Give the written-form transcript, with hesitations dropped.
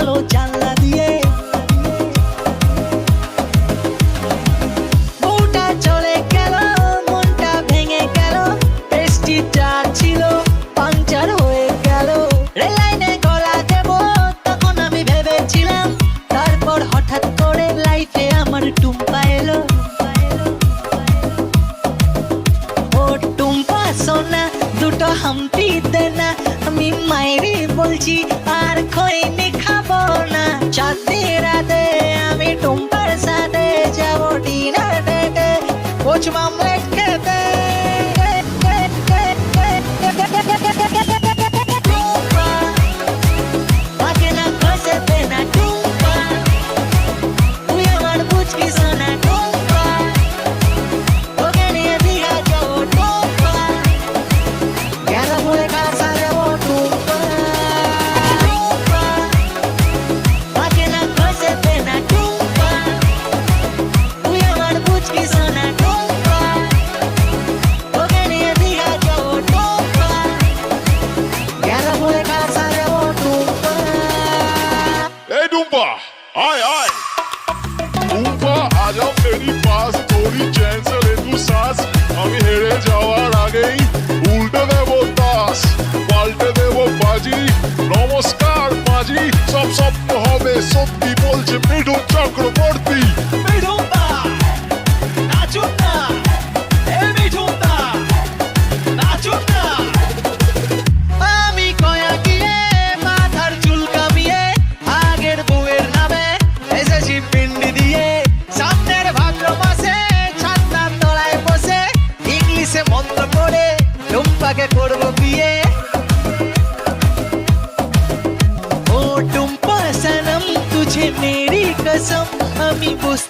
গেল জানলা দিয়ে। বউটা চলে গেল, মনটা ভেঙে গেল, বৃষ্টিটা ছিল পাংচার হয়ে গেল। রেল লাইনে গলা দেব তখন আমি ভেবেছিলাম, তারপর হঠাৎ করে লাইফে আমার টুম্পা এলো। ও টুম্পা সোনা দুটো হাম্পি দে না, আমি মায়েরি বলছি আর খৈনি খাবো না। চাঁদনি রাতে আমি টুম্পার সাথে যাবো ডিনার ডেটে, পোচ মামলেট খেতে। টুম্পা আমাকে না খসে দে না টুম্পা, তুই আমার বুঝকি সোনা টুম্পা, তোকে নিয়ে দীঘা যাবো টুম্পা, গেল বলে কাছে যাবো টুম্পা। টুম্পা আমাকে না খসে দে না টুম্পা, তুই আমার বুঝকি সোনা টুম্পা, তোকে নিয়ে দীঘা যাবো টুম্পা, গেল বলে কাছে যাবো টুম্পা। ए डूम्पा आय आय डूम्पा आजा मेरी पास, थोड़ी चैन से ले तू सांस। আমি হেরে যাওয়ার আগেই উল্টে দেবো তাস, পাল্টে দেবো বাজি। নমস্কার মাঝি, সব স্বপ্ন হবে সত্যি বলছে মিঠুন চক্রবর্তী। মিঠুনদা নাচুন না, এ মিঠুনদা নাচুন না। আমি কয়া গিয়ে মাথার চুল কামিয়ে আগের বউয়ের নামে এসেছি পিন্ডি দিয়ে। সামনের ভাদ্র মাসে ছাদনার তলায় বসে ইংলিশে মন্ত্র পড়ে টুম্পাকে করবো বিয়ে। ओ टुम्पा सनम तुझे मेरी कसम, আমি বুঝতে